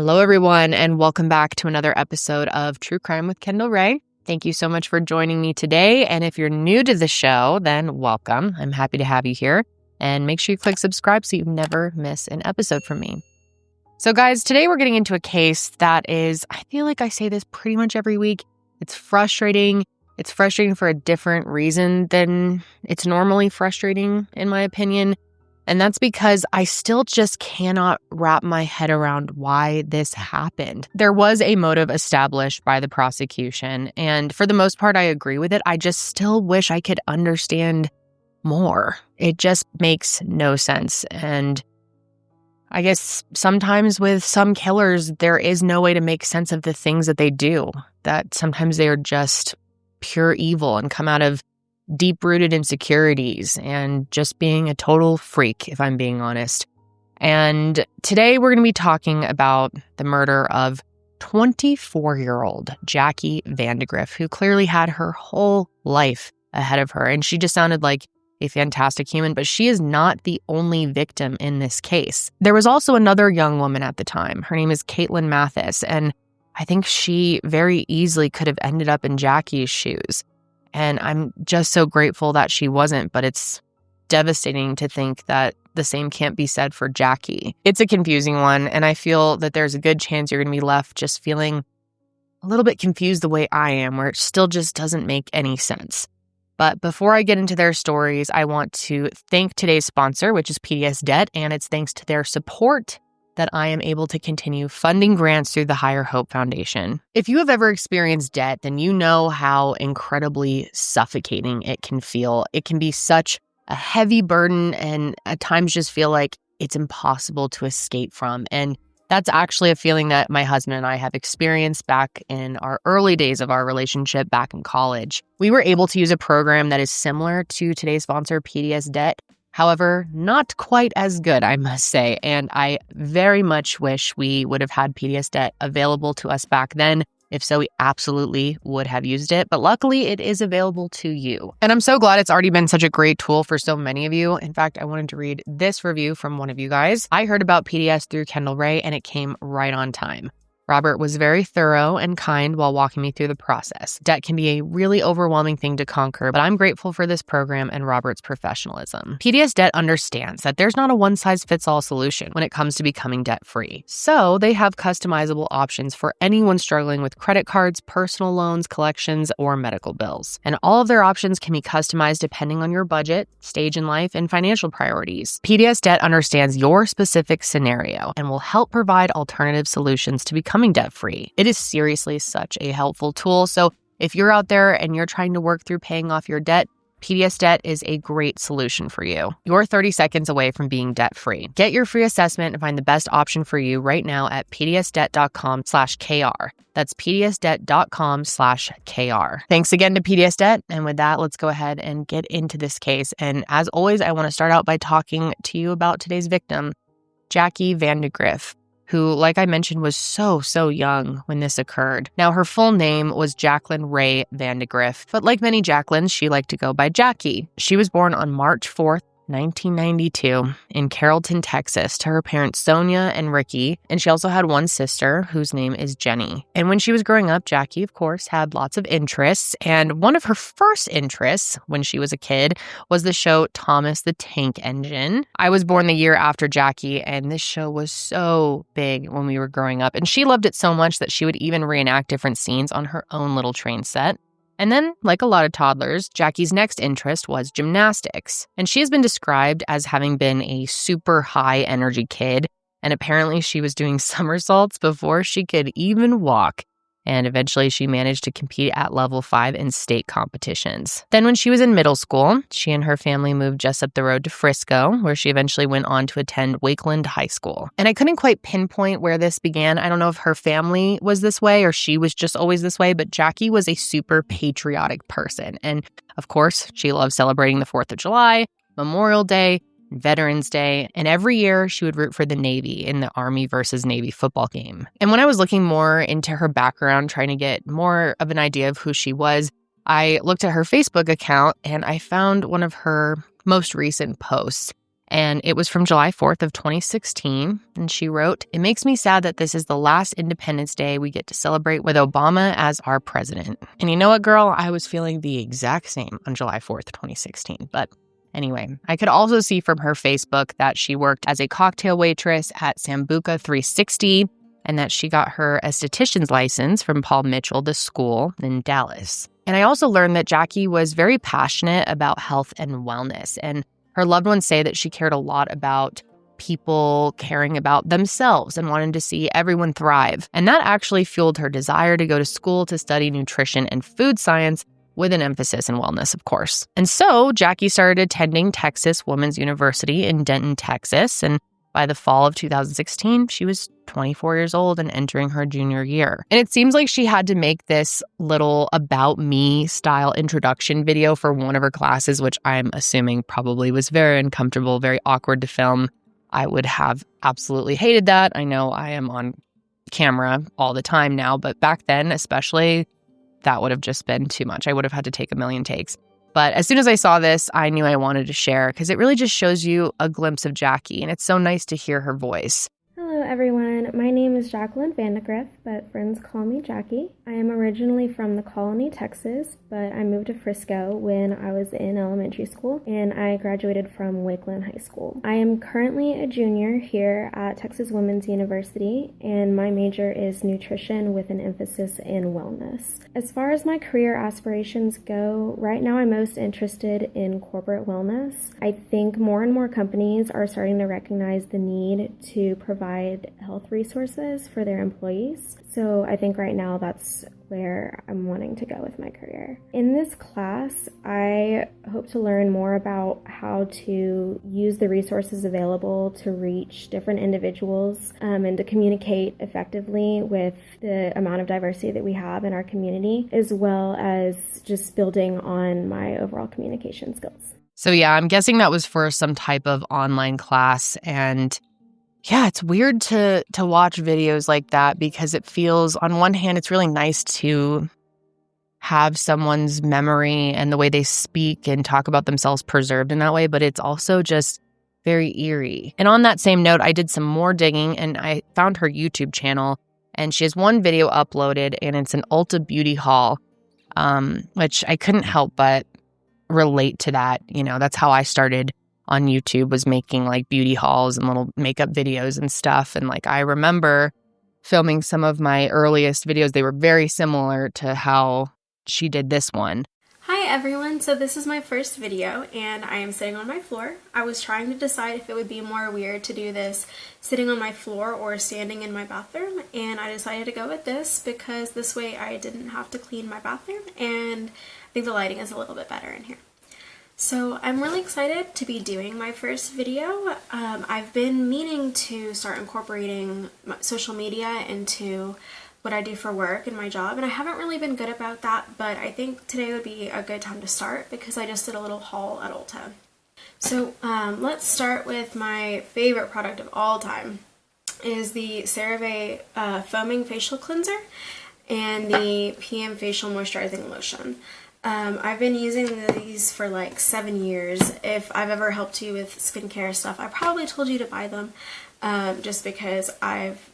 Hello, everyone, and welcome back to another episode of True Crime with Kendall Rae. Thank you so much for joining me today. And if you're new to the show, then welcome. I'm happy to have you here. And make sure you click subscribe so you never miss an episode from me. So guys, today we're getting into a case that is, I feel like I say this pretty much every week. It's frustrating. It's frustrating for a different reason than it's normally frustrating, in my opinion. And that's because I still just cannot wrap my head around why this happened. There was a motive established by the prosecution, and for the most part, I agree with it. I just still wish I could understand more. It just makes no sense. And I guess sometimes with some killers, there is no way to make sense of the things that they do, that sometimes they are just pure evil and come out of deep-rooted insecurities and just being a total freak, if I'm being honest. And today we're going to be talking about the murder of 24-year-old Jackie Vandagriff, who clearly had her whole life ahead of her. And she just sounded like a fantastic human, but she is not the only victim in this case. There was also another young woman at the time. Her name is Caitlyn Matthysse, and I think she very easily could have ended up in Jackie's shoes. And I'm just so grateful that she wasn't, but it's devastating to think that the same can't be said for Jackie. It's a confusing one, and I feel that there's a good chance you're going to be left just feeling a little bit confused the way I am, where it still just doesn't make any sense. But before I get into their stories, I want to thank today's sponsor, which is PDS Debt, and it's thanks to their support that I am able to continue funding grants through the Higher Hope Foundation. If you have ever experienced debt, then you know how incredibly suffocating it can feel. It can be such a heavy burden and at times just feel like it's impossible to escape from. And that's actually a feeling that my husband and I have experienced back in our early days of our relationship back in college. We were able to use a program that is similar to today's sponsor, PDS Debt. However, not quite as good, I must say, and I very much wish we would have had PDS Debt available to us back then. If so, we absolutely would have used it, but luckily it is available to you. And I'm so glad it's already been such a great tool for so many of you. In fact, I wanted to read this review from one of you guys. I heard about PDS through Kendall Rae, and it came right on time. Robert was very thorough and kind while walking me through the process. Debt can be a really overwhelming thing to conquer, but I'm grateful for this program and Robert's professionalism. PDS Debt understands that there's not a one-size-fits-all solution when it comes to becoming debt-free. So they have customizable options for anyone struggling with credit cards, personal loans, collections, or medical bills. And all of their options can be customized depending on your budget, stage in life, and financial priorities. PDS Debt understands your specific scenario and will help provide alternative solutions to becoming debt-free. It is seriously such a helpful tool. So if you're out there and you're trying to work through paying off your debt, PDS Debt is a great solution for you. You're 30 seconds away from being debt-free. Get your free assessment and find the best option for you right now at pdsdebt.com/KR. That's pdsdebt.com/KR. Thanks again to PDS Debt. And with that, let's go ahead and get into this case. And as always, I want to start out by talking to you about today's victim, Jackie Vandagriff, who, like I mentioned, was so young when this occurred. Now, her full name was Caitlyn Rae Vandagriff, but like many Jacquelyn's, she liked to go by Jackie. She was born on March 4th, 1992 in Carrollton, Texas, to her parents Sonia and Ricky, and she also had one sister whose name is Jenny. And when she was growing up, Jackie, of course, had lots of interests, and one of her first interests when she was a kid was the show Thomas the Tank Engine. I was born the year after Jackie, and this show was so big when we were growing up, and she loved it so much that she would even reenact different scenes on her own little train set. And then, like a lot of toddlers, Jackie's next interest was gymnastics. And she has been described as having been a super high-energy kid, and apparently she was doing somersaults before she could even walk. And eventually she managed to compete at level 5 in state competitions. Then when she was in middle school, she and her family moved just up the road to Frisco, where she eventually went on to attend Wakeland High School. And I couldn't quite pinpoint where this began. I don't know if her family was this way or she was just always this way, but Jackie was a super patriotic person. And of course, she loved celebrating the 4th of July, Memorial Day, Veterans Day, and every year she would root for the Navy in the Army versus Navy football game. And when I was looking more into her background, trying to get more of an idea of who she was, I looked at her Facebook account and I found one of her most recent posts. And it was from July 4th of 2016. And she wrote, "It makes me sad that this is the last Independence Day we get to celebrate with Obama as our president." And you know what, girl? I was feeling the exact same on July 4th, 2016. But anyway, I could also see from her Facebook that she worked as a cocktail waitress at Sambuca 360 and that she got her esthetician's license from Paul Mitchell, the school in Dallas. And I also learned that Jackie was very passionate about health and wellness, and her loved ones say that she cared a lot about people caring about themselves and wanting to see everyone thrive. And that actually fueled her desire to go to school to study nutrition and food science with an emphasis in wellness, of course. And so Jackie started attending Texas Women's University in Denton, Texas. And by the fall of 2016, she was 24 years old and entering her junior year. And it seems like she had to make this little about me style introduction video for one of her classes, which I'm assuming probably was very uncomfortable, very awkward to film. I would have absolutely hated that. I know I am on camera all the time now, but back then especially, that would have just been too much. I would have had to take a million takes. But as soon as I saw this, I knew I wanted to share because it really just shows you a glimpse of Jackie, and it's so nice to hear her voice. Hello everyone, my name is Jackie Vandagriff, but friends call me Jackie. I am originally from the Colony, Texas, but I moved to Frisco when I was in elementary school, and I graduated from Wakeland High School. I am currently a junior here at Texas Women's University, and my major is nutrition with an emphasis in wellness. As far as my career aspirations go, right now I'm most interested in corporate wellness. I think more and more companies are starting to recognize the need to provide health resources for their employees. So I think right now that's where I'm wanting to go with my career. In this class, I hope to learn more about how to use the resources available to reach different individuals and to communicate effectively with the amount of diversity that we have in our community, as well as just building on my overall communication skills. So yeah, I'm guessing that was for some type of online class. And yeah, it's weird to watch videos like that because it feels, on one hand, it's really nice to have someone's memory and the way they speak and talk about themselves preserved in that way, but it's also just very eerie. And on that same note, I did some more digging and I found her YouTube channel, and she has one video uploaded, and it's an Ulta beauty haul, which I couldn't help but relate to that. You know, that's how I started on YouTube, was making like beauty hauls and little makeup videos and stuff. And like, I remember filming some of my earliest videos. They were very similar to how she did this one. Hi everyone, so this is my first video and I am sitting on my floor. I was trying to decide if it would be more weird to do this sitting on my floor or standing in my bathroom, and I decided to go with this because this way I didn't have to clean my bathroom, and I think the lighting is a little bit better in here. So I'm really excited to be doing my first video. I've been meaning to start incorporating social media into what I do for work and my job, and I haven't really been good about that, but I think today would be a good time to start because I just did a little haul at Ulta. So let's start with my favorite product of all time is the CeraVe Foaming Facial Cleanser and the PM Facial Moisturizing Lotion. I've been using these for like 7 years. If I've ever helped you with skincare stuff, I probably told you to buy them just because I've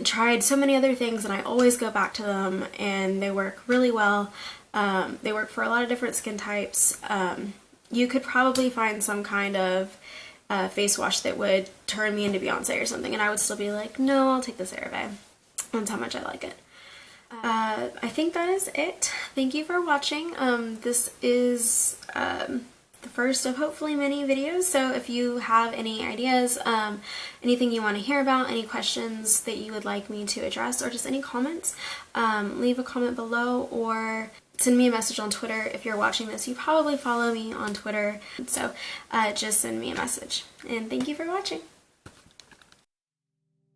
tried so many other things and I always go back to them and they work really well. They work for a lot of different skin types. You could probably find some kind of face wash that would turn me into Beyonce or something and I would still be like, no, I'll take the CeraVe. That's how much I like it. I think that is it. Thank you for watching. This is the first of hopefully many videos, so if you have any ideas, anything you want to hear about, any questions that you would like me to address, or just any comments, leave a comment below or send me a message on Twitter. If you're watching this, you probably follow me on Twitter, so just send me a message. And thank you for watching.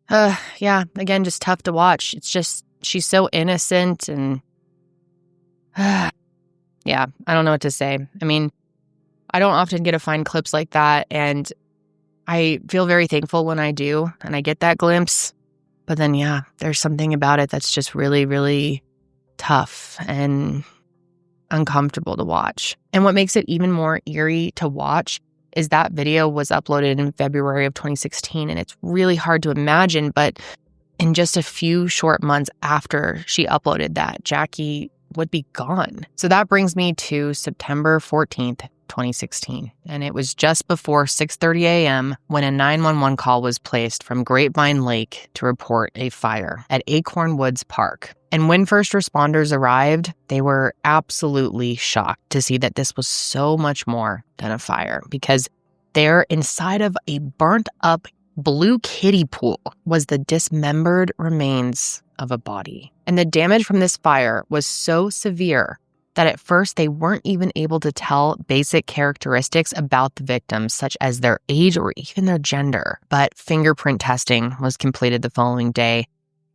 Yeah, again, just tough to watch. It's just, she's so innocent and yeah, I don't know what to say. I mean, I don't often get to find clips like that, and I feel very thankful when I do and I get that glimpse. But then, yeah, there's something about it that's just really, really tough and uncomfortable to watch. And what makes it even more eerie to watch is that video was uploaded in February of 2016, and it's really hard to imagine, but in just a few short months after she uploaded that, Jackie would be gone. So that brings me to September 14th, 2016, and it was just before 6:30 a.m. when a 911 call was placed from Grapevine Lake to report a fire at Acorn Woods Park. And when first responders arrived, they were absolutely shocked to see that this was so much more than a fire, because there, inside of a burnt-up blue kiddie pool, was the dismembered remains of a body. And the damage from this fire was so severe that at first they weren't even able to tell basic characteristics about the victims, such as their age or even their gender. But fingerprint testing was completed the following day,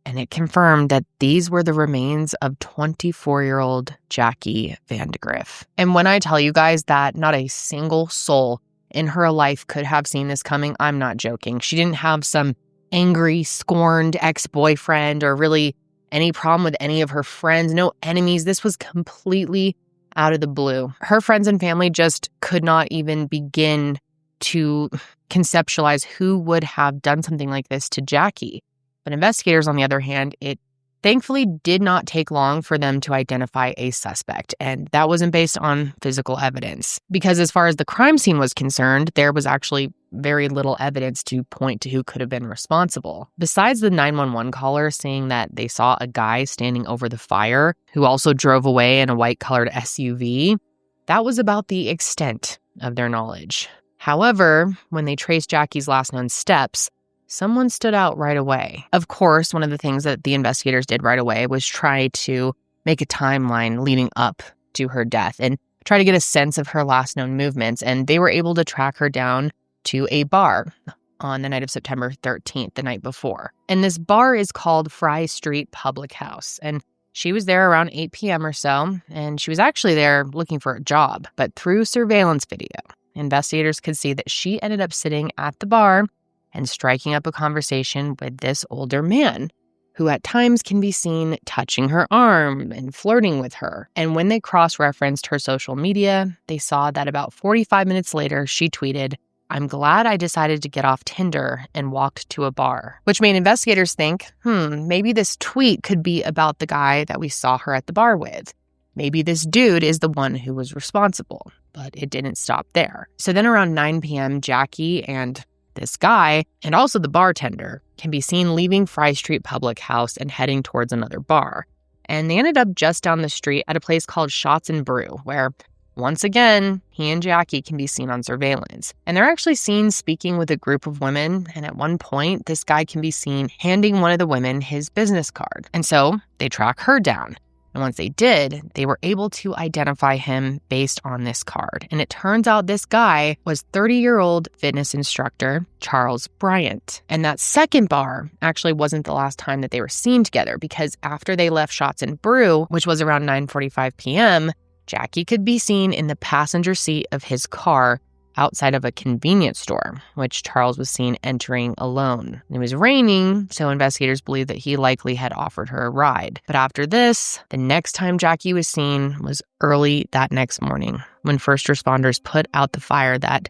and it confirmed that these were the remains of 24-year-old Jackie Vandagriff. And when I tell you guys that not a single soul in her life could have seen this coming, I'm not joking. She didn't have some angry, scorned ex-boyfriend or really any problem with any of her friends, no enemies. This was completely out of the blue. Her friends and family just could not even begin to conceptualize who would have done something like this to Jackie. But investigators, on the other hand, it thankfully did not take long for them to identify a suspect, and that wasn't based on physical evidence. Because as far as the crime scene was concerned, there was actually very little evidence to point to who could have been responsible. Besides the 911 caller saying that they saw a guy standing over the fire who also drove away in a white-colored SUV, that was about the extent of their knowledge. However, when they traced Jackie's last known steps, someone stood out right away. Of course, one of the things that the investigators did right away was try to make a timeline leading up to her death and try to get a sense of her last known movements, and they were able to track her down to a bar on the night of September 13th, the night before. And this bar is called Fry Street Public House, and she was there around 8 p.m. or so, and she was actually there looking for a job. But through surveillance video, investigators could see that she ended up sitting at the bar and striking up a conversation with this older man, who at times can be seen touching her arm and flirting with her. And when they cross-referenced her social media, they saw that about 45 minutes later, she tweeted, "I'm glad I decided to get off Tinder and walked to a bar," which made investigators think, maybe this tweet could be about the guy that we saw her at the bar with. Maybe this dude is the one who was responsible. But it didn't stop there. So then around 9 p.m., Jackie and this guy, and also the bartender, can be seen leaving Fry Street Public House and heading towards another bar. And they ended up just down the street at a place called Shots and Brew, where, once again, he and Jackie can be seen on surveillance. And they're actually seen speaking with a group of women, and at one point, this guy can be seen handing one of the women his business card. And so they track her down. And once they did, they were able to identify him based on this card. And it turns out this guy was 30-year-old fitness instructor Charles Bryant. And that second bar actually wasn't the last time that they were seen together, because after they left Shots and Brew, which was around 9:45 p.m., Jackie could be seen in the passenger seat of his car outside of a convenience store, which Charles was seen entering alone. It was raining, so investigators believe that he likely had offered her a ride. But after this, the next time Jackie was seen was early that next morning, when first responders put out the fire that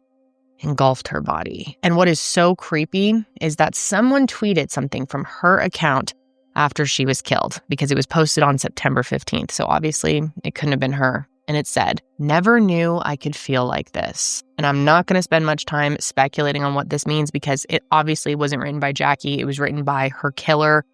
engulfed her body. And what is so creepy is that someone tweeted something from her account after she was killed, because it was posted on September 15th, so obviously it couldn't have been her. And it said, "Never knew I could feel like this." And I'm not going to spend much time speculating on what this means, because it obviously wasn't written by Jackie. It was written by her killer.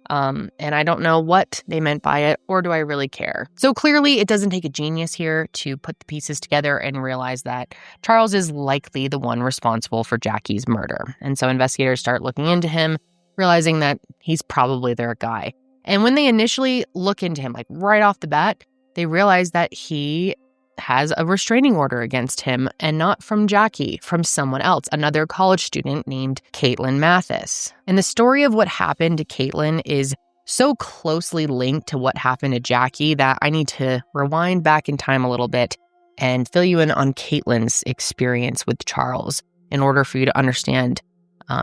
And I don't know what they meant by it, or do I really care? So clearly it doesn't take a genius here to put the pieces together and realize that Charles is likely the one responsible for Jackie's murder. And so investigators start looking into him, realizing that he's probably their guy. And when they initially look into him, like right off the bat, they realize that he has a restraining order against him, and not from Jackie, from someone else, another college student named Caitlyn Matthysse. And the story of what happened to Caitlyn is so closely linked to what happened to Jackie that I need to rewind back in time a little bit and fill you in on Caitlyn's experience with Charles in order for you to understand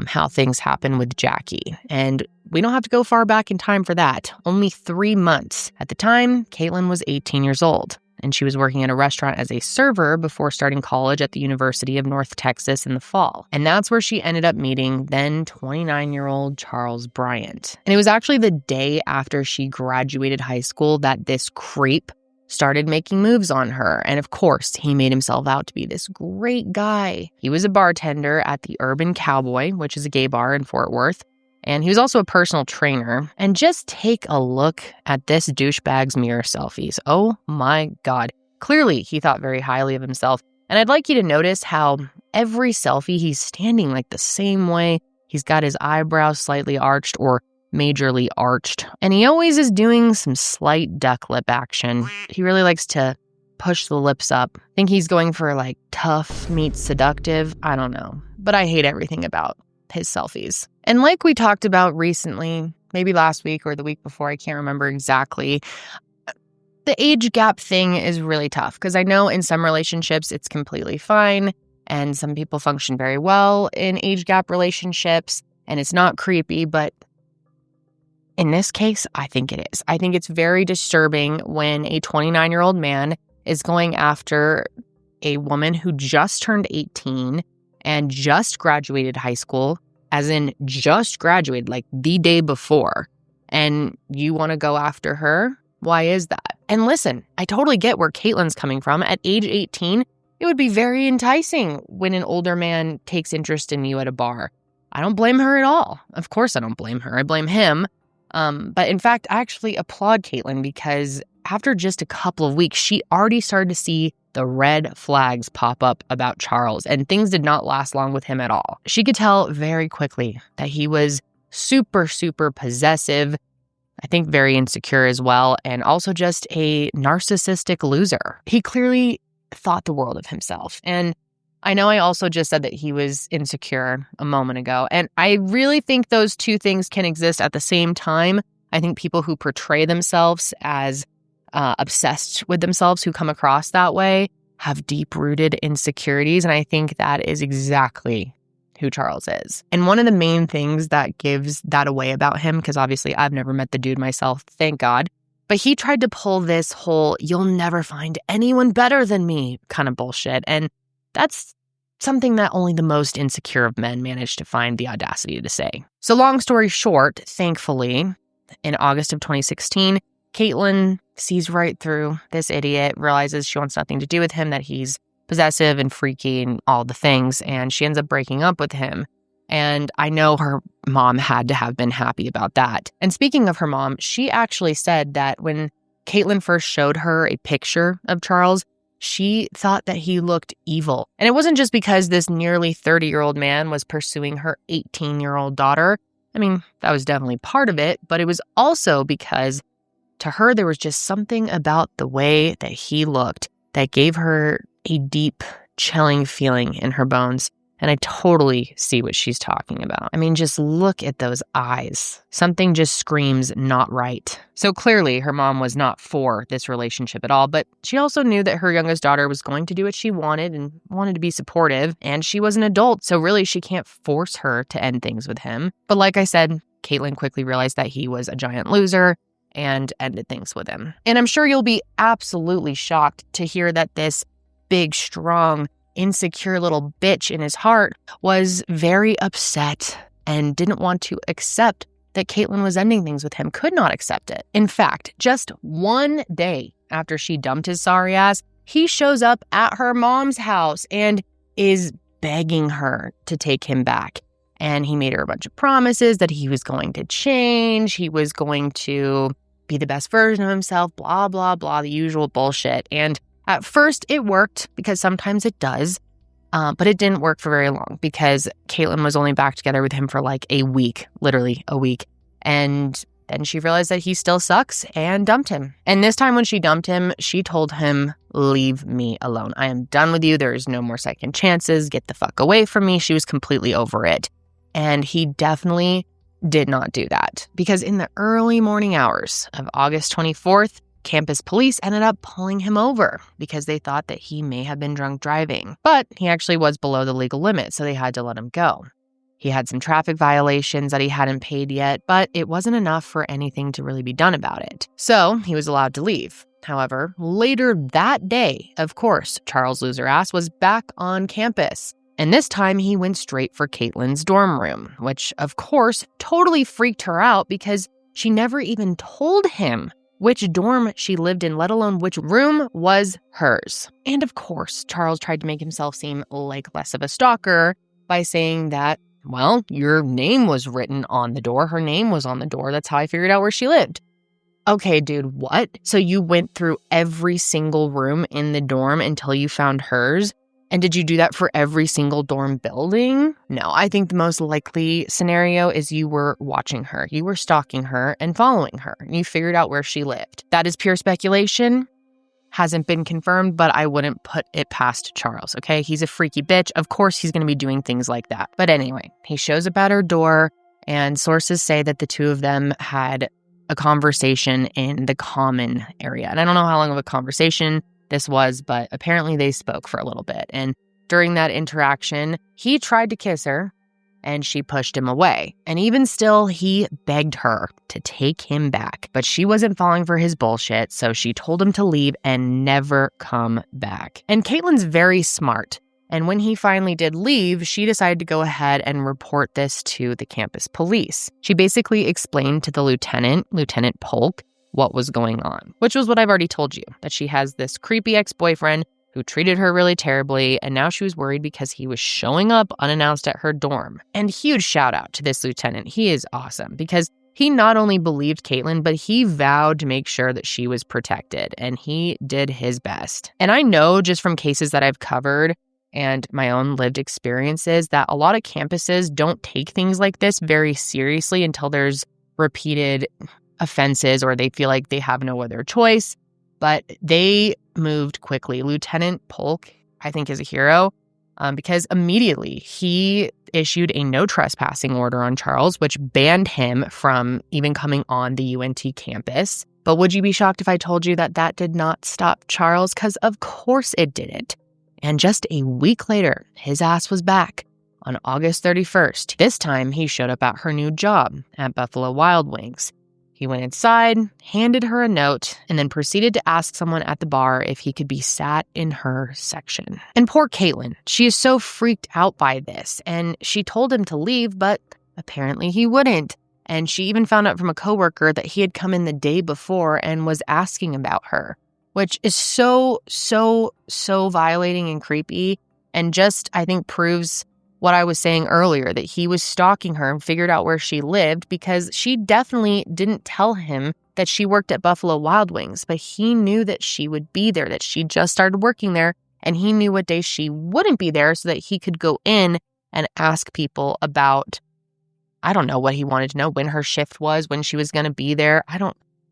how things happen with Jackie. And we don't have to go far back in time for that. Only 3 months. At the time, Caitlyn was 18 years old. and she was working at a restaurant as a server before starting college at the University of North Texas in the fall. And that's where she ended up meeting then 29-year-old Charles Bryant. And it was actually the day after she graduated high school that this creep started making moves on her. And of course, he made himself out to be this great guy. He was a bartender at the Urban Cowboy, which is a gay bar in Fort Worth. And he was also a personal trainer. And just take a look at this douchebag's mirror selfies. Oh my God. Clearly, he thought very highly of himself. And I'd like you to notice how every selfie, he's standing like the same way. He's got his eyebrows slightly arched or majorly arched. And he always is doing some slight duck lip action. He really likes to push the lips up. I think he's going for like tough meets seductive. I don't know. But I hate everything about his selfies. And like we talked about recently, maybe last week or the week before, I can't remember exactly, the age gap thing is really tough because I know in some relationships it's completely fine and some people function very well in age gap relationships and it's not creepy, but in this case, I think it is. I think it's very disturbing when a 29-year-old man is going after a woman who just turned 18 and just graduated high school, as in just graduated, like the day before, and you want to go after her? Why is that? And listen, I totally get where Caitlyn's coming from. At age 18, it would be very enticing when an older man takes interest in you at a bar. I don't blame her at all. Of course I don't blame her. I blame him. But in fact, I actually applaud Caitlyn because after just a couple of weeks, she already started to see the red flags pop up about Charles, and things did not last long with him at all. She could tell very quickly that he was super, super possessive, I think very insecure as well, and also just a narcissistic loser. He clearly thought the world of himself. And I know I also just said that he was insecure a moment ago, and I really think those two things can exist at the same time. I think people who portray themselves as obsessed with themselves, who come across that way, have deep-rooted insecurities, and I think that is exactly who Charles is. And one of the main things that gives that away about him, because obviously I've never met the dude myself, thank God, but he tried to pull this whole "you'll never find anyone better than me" kind of bullshit, and that's something that only the most insecure of men manage to find the audacity to say. So long story short, thankfully, in August of 2016, Caitlyn sees right through this idiot, realizes she wants nothing to do with him, that he's possessive and freaky and all the things, and she ends up breaking up with him. And I know her mom had to have been happy about that. And speaking of her mom, she actually said that when Caitlyn first showed her a picture of Charles, she thought that he looked evil. And it wasn't just because this nearly 30-year-old man was pursuing her 18-year-old daughter. I mean, that was definitely part of it, but it was also because to her, there was just something about the way that he looked that gave her a deep, chilling feeling in her bones. And I totally see what she's talking about. I mean, just look at those eyes. Something just screams not right. So clearly, her mom was not for this relationship at all, but she also knew that her youngest daughter was going to do what she wanted and wanted to be supportive, and she was an adult, so really she can't force her to end things with him. But like I said, Caitlyn quickly realized that he was a giant loser and ended things with him. And I'm sure you'll be absolutely shocked to hear that this big, strong, insecure little bitch in his heart was very upset and didn't want to accept that Caitlyn was ending things with him, could not accept it. In fact, just one day after she dumped his sorry ass, he shows up at her mom's house and is begging her to take him back. And he made her a bunch of promises that he was going to change, he was going to be the best version of himself, blah, blah, blah, the usual bullshit. And at first, it worked because sometimes it does, but it didn't work for very long because Caitlyn was only back together with him for like a week, literally a week. And then she realized that he still sucks and dumped him. And this time when she dumped him, she told him, "Leave me alone. I am done with you. There is no more second chances. Get the fuck away from me." She was completely over it. And he definitely did not do that because in the early morning hours of August 24th, campus police ended up pulling him over because they thought that he may have been drunk driving. But he actually was below the legal limit, so they had to let him go. He had some traffic violations that he hadn't paid yet, but it wasn't enough for anything to really be done about it. So he was allowed to leave. However, later that day, of course, Charles Loser-Ass was back on campus. And this time he went straight for Caitlyn's dorm room, which of course totally freaked her out because she never even told him which dorm she lived in, let alone which room was hers. And of course, Charles tried to make himself seem like less of a stalker by saying that, well, your name was written on the door. Her name was on the door. That's how I figured out where she lived. Okay, dude, what? So you went through every single room in the dorm until you found hers? And did you do that for every single dorm building? No, I think the most likely scenario is you were watching her. You were stalking her and following her. And you figured out where she lived. That is pure speculation. Hasn't been confirmed, but I wouldn't put it past Charles, okay? He's a freaky bitch. Of course he's going to be doing things like that. But anyway, he shows up at her door, and sources say that the two of them had a conversation in the common area. And I don't know how long of a conversation this was, but apparently they spoke for a little bit. And during that interaction, he tried to kiss her and she pushed him away. And even still, he begged her to take him back. But she wasn't falling for his bullshit, so she told him to leave and never come back. And Caitlyn's very smart. And when he finally did leave, she decided to go ahead and report this to the campus police. She basically explained to the Lieutenant Polk, what was going on, which was what I've already told you, that she has this creepy ex-boyfriend who treated her really terribly, and now she was worried because he was showing up unannounced at her dorm. And huge shout out to this lieutenant. He is awesome because he not only believed Caitlyn, but he vowed to make sure that she was protected, and he did his best. And I know just from cases that I've covered and my own lived experiences that a lot of campuses don't take things like this very seriously until there's repeated offenses or they feel like they have no other choice, but they moved quickly. Lieutenant Polk, I think, is a hero because immediately he issued a no trespassing order on Charles, which banned him from even coming on the UNT campus. But would you be shocked if I told you that that did not stop Charles? Because of course it didn't. And just a week later, his ass was back on August 31st. This time, he showed up at her new job at Buffalo Wild Wings. He went inside, handed her a note, and then proceeded to ask someone at the bar if he could be sat in her section. And poor Caitlyn, she is so freaked out by this, and she told him to leave, but apparently he wouldn't. And she even found out from a coworker that he had come in the day before and was asking about her, which is so violating and creepy, and just, I think, proves what I was saying earlier, that he was stalking her and figured out where she lived because she definitely didn't tell him that she worked at Buffalo Wild Wings, but he knew that she would be there, that she just started working there, and he knew what day she wouldn't be there so that he could go in and ask people about, I don't know what he wanted to know, when her shift was, when she was going to be there.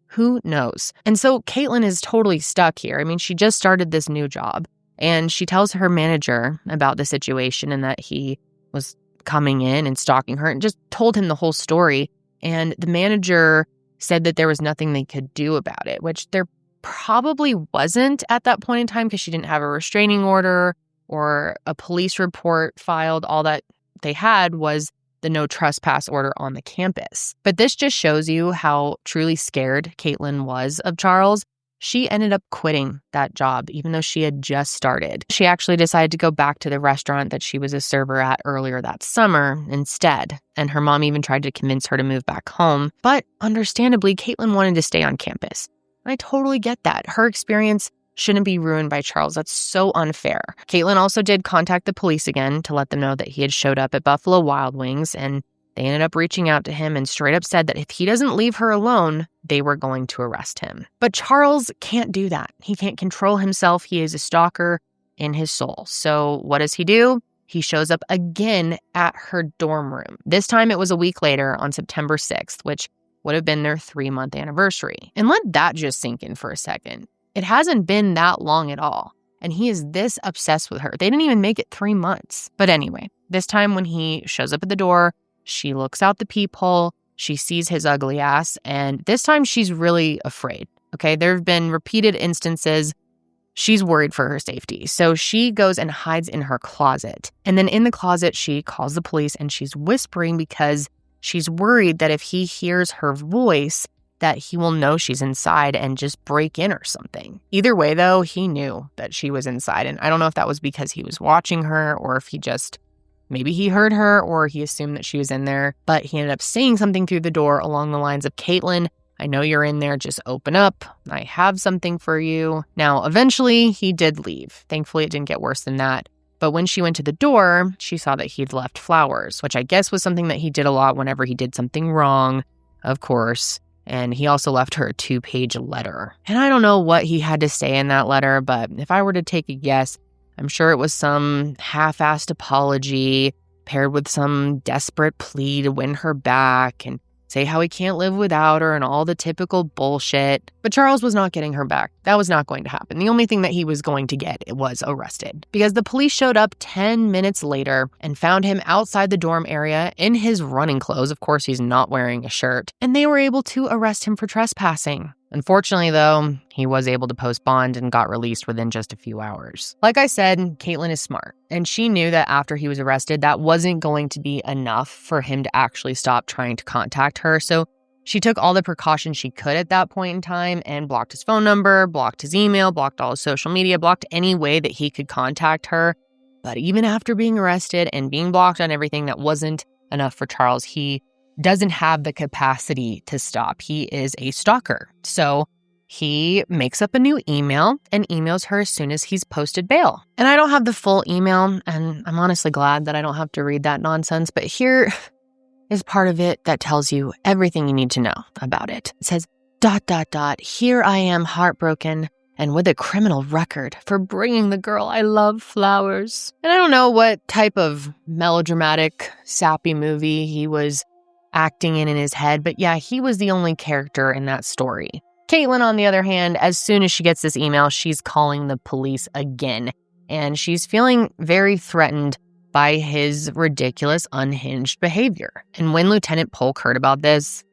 Who knows? And so Caitlyn is totally stuck here. I mean, she just started this new job. And she tells her manager about the situation and that he was coming in and stalking her and just told him the whole story. And the manager said that there was nothing they could do about it, which there probably wasn't at that point in time because she didn't have a restraining order or a police report filed. All that they had was the no trespass order on the campus. But this just shows you how truly scared Caitlyn was of Charles. She ended up quitting that job, even though she had just started. She actually decided to go back to the restaurant that she was a server at earlier that summer instead. And her mom even tried to convince her to move back home. But understandably, Caitlyn wanted to stay on campus. And I totally get that. Her experience shouldn't be ruined by Charles. That's so unfair. Caitlyn also did contact the police again to let them know that he had showed up at Buffalo Wild Wings, and they ended up reaching out to him and straight up said that if he doesn't leave her alone, they were going to arrest him. But Charles can't do that. He can't control himself. He is a stalker in his soul. So what does he do? He shows up again at her dorm room. This time it was a week later on September 6th, which would have been their 3-month anniversary. And let that just sink in for a second. It hasn't been that long at all. And he is this obsessed with her. They didn't even make it 3 months. But anyway, this time when he shows up at the door, she looks out the peephole, she sees his ugly ass, and this time she's really afraid, okay? There have been repeated instances she's worried for her safety. So she goes and hides in her closet. And then in the closet, she calls the police and she's whispering because she's worried that if he hears her voice, that he will know she's inside and just break in or something. Either way, though, he knew that she was inside. And I don't know if that was because he was watching her or if maybe he heard her or he assumed that she was in there. But he ended up saying something through the door along the lines of, "Caitlyn, I know you're in there. Just open up. I have something for you." Now, eventually, he did leave. Thankfully, it didn't get worse than that. But when she went to the door, she saw that he'd left flowers, which I guess was something that he did a lot whenever he did something wrong, of course. And he also left her a 2-page letter. And I don't know what he had to say in that letter, but if I were to take a guess, I'm sure it was some half-assed apology paired with some desperate plea to win her back and say how he can't live without her and all the typical bullshit. But Charles was not getting her back. That was not going to happen. The only thing that he was going to get was arrested because the police showed up 10 minutes later and found him outside the dorm area in his running clothes. Of course, he's not wearing a shirt. And they were able to arrest him for trespassing. Unfortunately, though, he was able to post bond and got released within just a few hours. Like I said, Caitlyn is smart, and she knew that after he was arrested, that wasn't going to be enough for him to actually stop trying to contact her. So she took all the precautions she could at that point in time and blocked his phone number, blocked his email, blocked all his social media, blocked any way that he could contact her. But even after being arrested and being blocked on everything, that wasn't enough for Charles. He doesn't have the capacity to stop. He is a stalker. So he makes up a new email and emails her as soon as he's posted bail. And I don't have the full email, and I'm honestly glad that I don't have to read that nonsense, but here is part of it that tells you everything you need to know about it. It says, ... Here I am heartbroken and with a criminal record for bringing the girl I love flowers. And I don't know what type of melodramatic, sappy movie he was acting in his head, but yeah, he was the only character in that story. Caitlyn, on the other hand, as soon as she gets this email, she's calling the police again, and she's feeling very threatened by his ridiculous, unhinged behavior. And when Lieutenant Polk heard about this,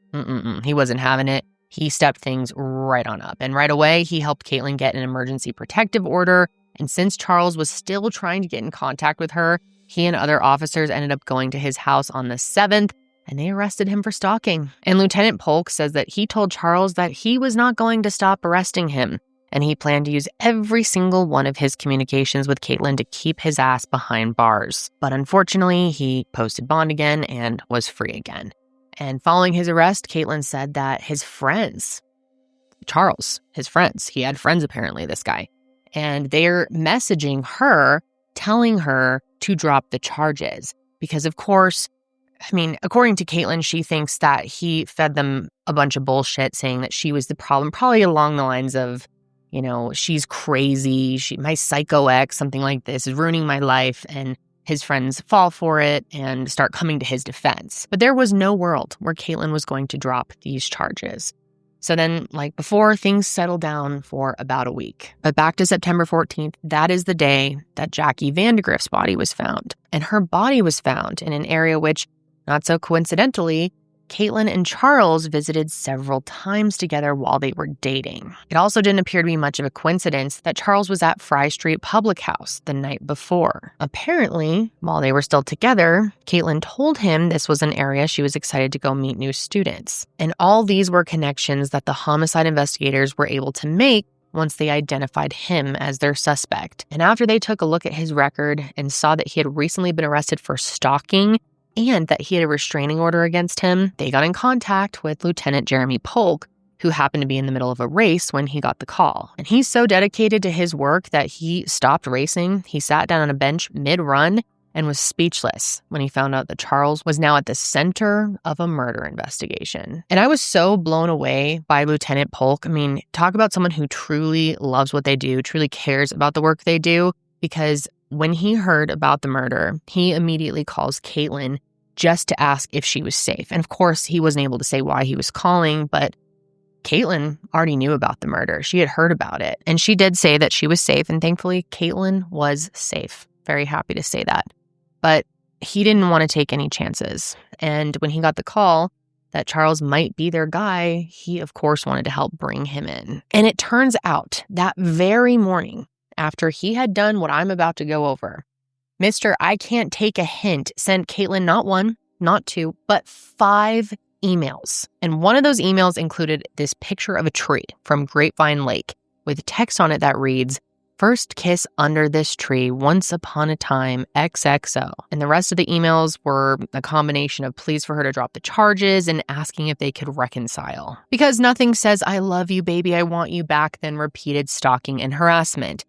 he wasn't having it. He stepped things right on up, and right away, he helped Caitlyn get an emergency protective order, and since Charles was still trying to get in contact with her, he and other officers ended up going to his house on the 7th, and they arrested him for stalking. And Lieutenant Polk says that he told Charles that he was not going to stop arresting him, and he planned to use every single one of his communications with Caitlyn to keep his ass behind bars. But unfortunately, he posted bond again and was free again. And following his arrest, Caitlyn said that his friends, Charles, his friends, he had friends apparently, this guy, and they're messaging her, telling her to drop the charges because, of course, according to Caitlyn, she thinks that he fed them a bunch of bullshit saying that she was the problem, probably along the lines of, she's crazy, my psycho ex, something like this, is ruining my life, and his friends fall for it and start coming to his defense. But there was no world where Caitlyn was going to drop these charges. So then, like before, things settled down for about a week. But back to September 14th, that is the day that Jackie Vandagriff's body was found. And her body was found in an area which, not so coincidentally, Caitlyn and Charles visited several times together while they were dating. It also didn't appear to be much of a coincidence that Charles was at Fry Street Public House the night before. Apparently, while they were still together, Caitlyn told him this was an area she was excited to go meet new students. And all these were connections that the homicide investigators were able to make once they identified him as their suspect. And after they took a look at his record and saw that he had recently been arrested for stalking and that he had a restraining order against him, they got in contact with Lieutenant Jeremy Polk, who happened to be in the middle of a race when he got the call. And he's so dedicated to his work that he stopped racing. He sat down on a bench mid-run and was speechless when he found out that Charles was now at the center of a murder investigation. And I was so blown away by Lieutenant Polk. Talk about someone who truly loves what they do, truly cares about the work they do, because when he heard about the murder, he immediately calls Caitlyn just to ask if she was safe. And of course, he wasn't able to say why he was calling, but Caitlyn already knew about the murder. She had heard about it. And she did say that she was safe. And thankfully, Caitlyn was safe. Very happy to say that. But he didn't want to take any chances. And when he got the call that Charles might be their guy, he, of course, wanted to help bring him in. And it turns out that very morning, after he had done what I'm about to go over, Mr. I Can't Take a Hint sent Caitlyn not 1, not 2, but 5 emails. And one of those emails included this picture of a tree from Grapevine Lake with text on it that reads, "First kiss under this tree, once upon a time, XXO." And the rest of the emails were a combination of pleas for her to drop the charges and asking if they could reconcile. Because nothing says, "I love you, baby, I want you back," than repeated stalking and harassment.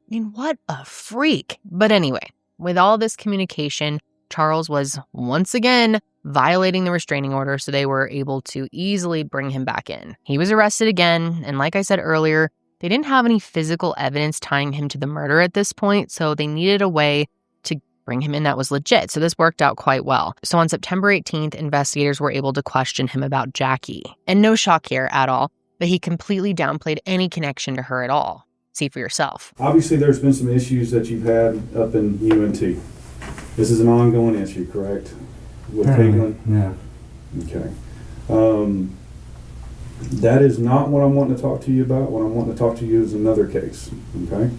I mean, what a freak. But anyway, with all this communication, Charles was once again violating the restraining order, so they were able to easily bring him back in. He was arrested again, and like I said earlier, they didn't have any physical evidence tying him to the murder at this point, so they needed a way to bring him in that was legit. So this worked out quite well. So on September 18th, investigators were able to question him about Jackie. And no shock here at all, but he completely downplayed any connection to her at all. See for yourself. Obviously, there's been some issues that you've had up in UNT. This is an ongoing issue, correct? With Caitlyn? Yeah. Okay. That is not what I'm wanting to talk to you about. What I'm wanting to talk to you is another case, okay?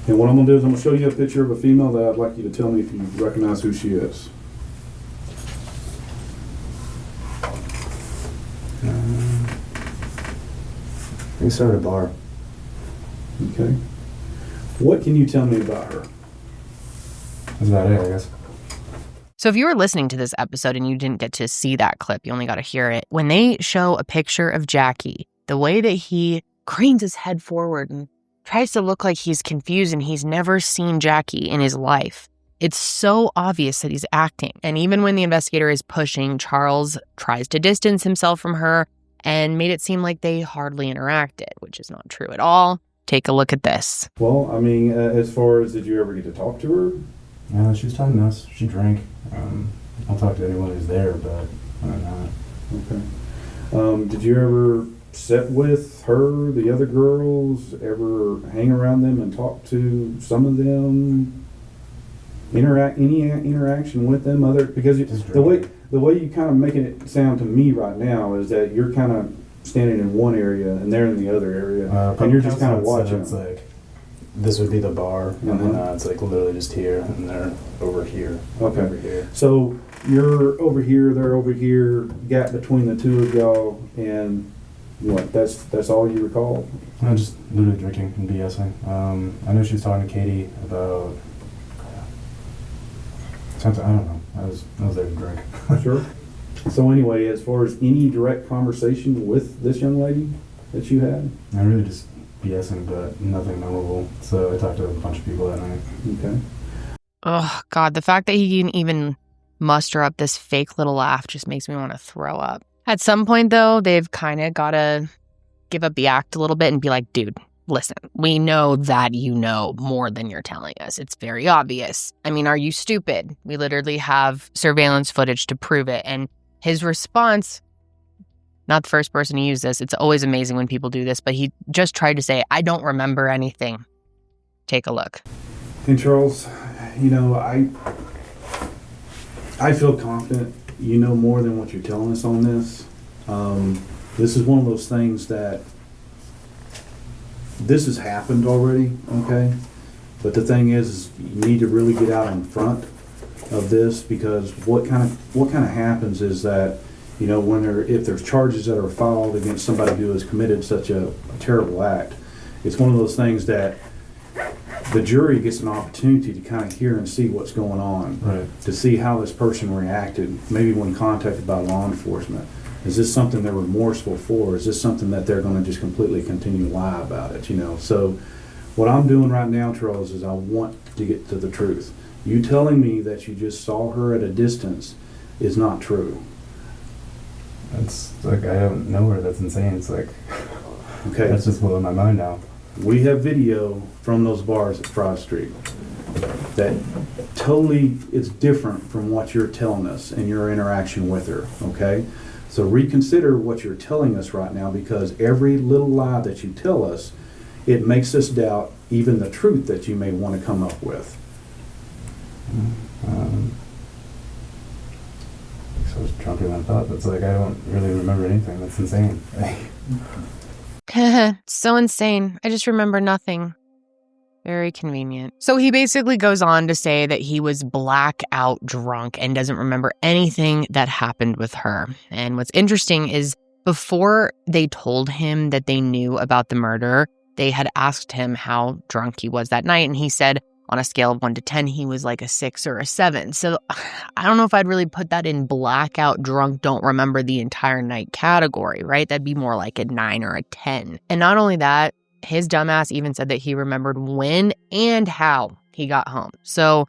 And what I'm going to do is I'm going to show you a picture of a female that I'd like you to tell me if you recognize who she is. We started a bar. Okay. What can you tell me about her? That's about it, I guess. So if you were listening to this episode and you didn't get to see that clip, you only got to hear it. When they show a picture of Jackie, the way that he cranes his head forward and tries to look like he's confused and he's never seen Jackie in his life, it's so obvious that he's acting. And even when the investigator is pushing, Charles tries to distance himself from her and made it seem like they hardly interacted, which is not true at all. Take a look at this. Well, I mean, as far as did you ever get to talk to her? Yeah, she was talking to us. She drank. I'll talk to anyone who's there, but not. Okay. Did you ever sit with her, the other girls, ever hang around them and talk to some of them? Any interaction with them? Because the way you kind of making it sound to me right now is that you're kind of standing in one area and they're in the other area, and you're just kind of watching. It's like this would be the bar, and then it's like literally just here, and they're over here. Okay. Over here. So you're over here, they're over here, gap between the two of y'all, and what? That's all you recall? No, just literally drinking and BSing. I know she was talking to Katie about something. I don't know. I was there to drink. Sure. So anyway, as far as any direct conversation with this young lady that you had? I really just BSing, but nothing memorable. So I talked to a bunch of people that night. Okay. Oh, God, the fact that he can even muster up this fake little laugh just makes me want to throw up. At some point, though, they've kind of got to give up the act a little bit and be like, dude, listen, we know that you know more than you're telling us. It's very obvious. I mean, are you stupid? We literally have surveillance footage to prove it. And his response, not the first person to use this, it's always amazing when people do this, but he just tried to say, I don't remember anything. Take a look. And Charles, you know, I feel confident you know more than what you're telling us on this. This is one of those things that this has happened already, okay? But the thing is you need to really get out in front of this, because what kind of happens is that, you know, if there's charges that are filed against somebody who has committed such a terrible act, it's one of those things that the jury gets an opportunity to kind of hear and see what's going on, right? To see how this person reacted, maybe when contacted by law enforcement. Is this something they're remorseful for? Is this something that they're going to just completely continue to lie about it, you know? So what I'm doing right now, Charles, is I want to get to the truth. You telling me that you just saw her at a distance is not true. It's like, I don't know her. That's insane. It's like, okay, that's just blowing my mind now. We have video from those bars at Fry Street that totally is different from what you're telling us and your interaction with her, okay? So reconsider what you're telling us right now, because every little lie that you tell us, it makes us doubt even the truth that you may want to come up with. So I was drunker than I thought. That's like, I don't really remember anything. That's insane. So insane. I just remember nothing. Very convenient. So he basically goes on to say that he was blackout drunk and doesn't remember anything that happened with her. And what's interesting is before they told him that they knew about the murder, they had asked him how drunk he was that night. And he said on a scale of 1 to 10, he was like a 6 or a 7. So I don't know if I'd really put that in blackout drunk, don't remember the entire night category, right? That'd be more like a 9 or a 10. And not only that, his dumbass even said that he remembered when and how he got home. So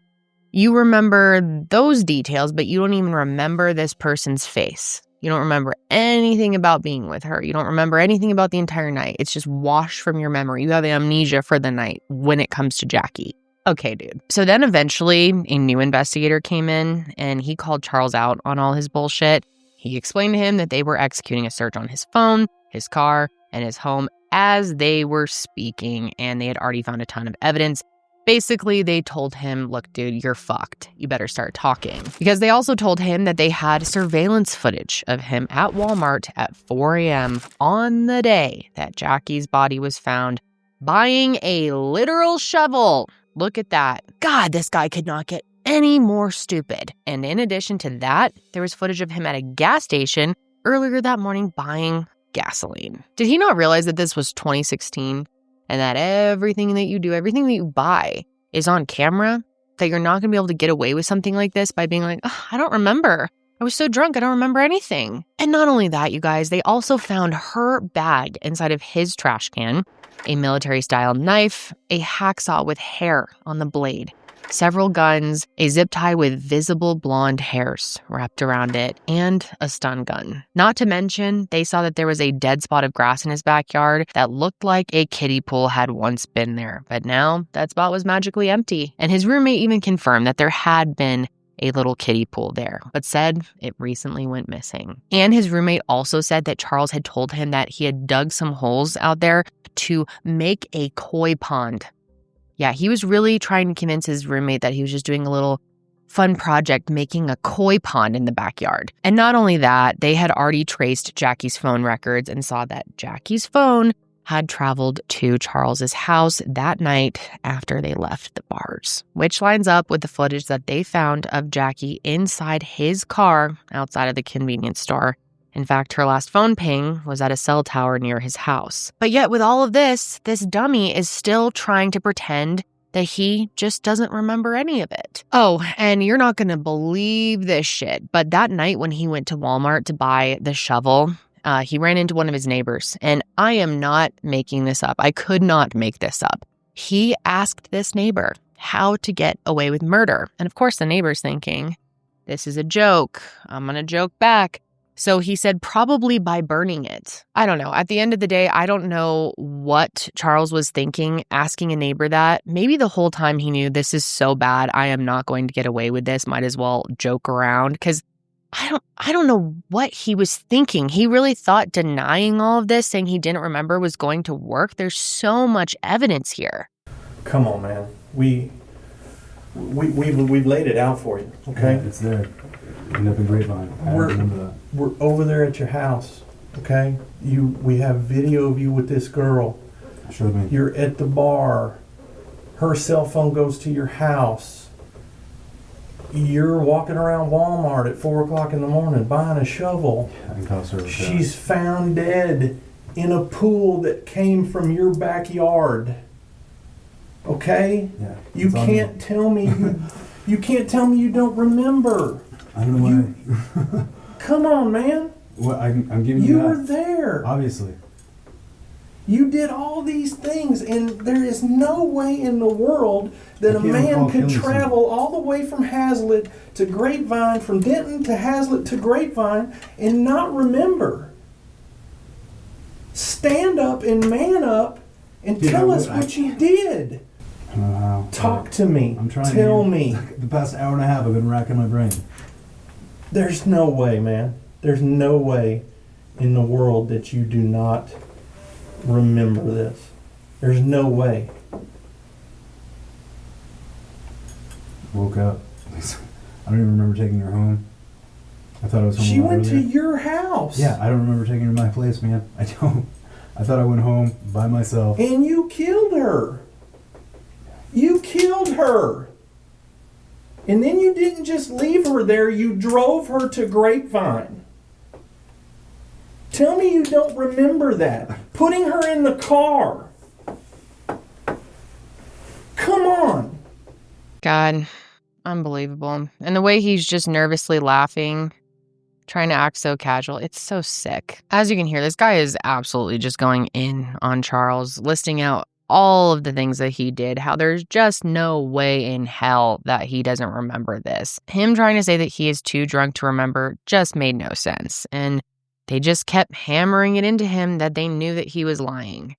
you remember those details, but you don't even remember this person's face. You don't remember anything about being with her. You don't remember anything about the entire night. It's just washed from your memory. You have amnesia for the night when it comes to Jackie. Okay, dude. So then eventually a new investigator came in and he called Charles out on all his bullshit. He explained to him that they were executing a search on his phone, his car, and his home as they were speaking, and they had already found a ton of evidence. Basically, they told him, look, dude, you're fucked. You better start talking. Because they also told him that they had surveillance footage of him at Walmart at 4 a.m. on the day that Jackie's body was found, buying a literal shovel. Look at that. God, this guy could not get any more stupid. And in addition to that, there was footage of him at a gas station earlier that morning buying gasoline. Did he not realize that this was 2016 and that everything that you do, everything that you buy is on camera? That you're not going to be able to get away with something like this by being like, oh, I don't remember. I was so drunk, I don't remember anything. And not only that, you guys, they also found her bag inside of his trash can, a military-style knife, a hacksaw with hair on the blade, several guns, a zip tie with visible blonde hairs wrapped around it, and a stun gun. Not to mention, they saw that there was a dead spot of grass in his backyard that looked like a kiddie pool had once been there. But now, that spot was magically empty. And his roommate even confirmed that there had been a little kiddie pool there, but said it recently went missing. And his roommate also said that Charles had told him that he had dug some holes out there to make a koi pond. Yeah, he was really trying to convince his roommate that he was just doing a little fun project making a koi pond in the backyard. And not only that, they had already traced Jackie's phone records and saw that Jackie's phone had traveled to Charles's house that night after they left the bars, which lines up with the footage that they found of Jackie inside his car outside of the convenience store. In fact, her last phone ping was at a cell tower near his house. But yet with all of this dummy is still trying to pretend that he just doesn't remember any of it. Oh, and you're not going to believe this shit, but that night when he went to Walmart to buy the shovel, he ran into one of his neighbors, and I am not making this up. I could not make this up. He asked this neighbor how to get away with murder. And of course, the neighbor's thinking, this is a joke. I'm going to joke back. So he said probably by burning it. I don't know. At the end of the day, I don't know what Charles was thinking, asking a neighbor that. Maybe the whole time he knew this is so bad, I am not going to get away with this. Might as well joke around, because I don't know what he was thinking. He really thought denying all of this, saying he didn't remember, was going to work. There's so much evidence here. Come on, man. We've laid it out for you, okay? Yeah, it's there. End up in Grapevine. I remember that. We're over there at your house, okay? We have video of you with this girl. Showed me. You're at the bar. Her cell phone goes to your house. You're walking around Walmart at 4 o'clock in the morning buying a shovel. I can call service. She's found dead in a pool that came from your backyard. Okay? Yeah. You can't tell me you can't tell me you don't remember. I don't know why. Come on, man. Well, I'm giving You you were that. there. Obviously. You did all these things, and there is no way in the world that a man could travel all the way from Hazlitt to Grapevine, from Denton to Hazlitt to Grapevine, and not remember. Stand up and man up and tell us what you did. I don't know how. Talk to me. I'm trying. Tell me. The past hour and a half I've been racking my brain. There's no way, man. There's no way in the world that you do not remember this. There's no way. Woke up. I don't even remember taking her home. I thought I was home. She went to earlier. your house. Yeah, I don't remember taking her to my place, man. I don't. I thought I went home by myself. And you killed her. her. And then you didn't just leave her there, you drove her to Grapevine. Tell me you don't remember that. Putting her in the car. Come on. God, unbelievable. And the way he's just nervously laughing, trying to act so casual, it's so sick. As you can hear, this guy is absolutely just going in on Charles, listing out all of the things that he did, how there's just no way in hell that he doesn't remember this. Him trying to say that he is too drunk to remember just made no sense. And they just kept hammering it into him that they knew that he was lying.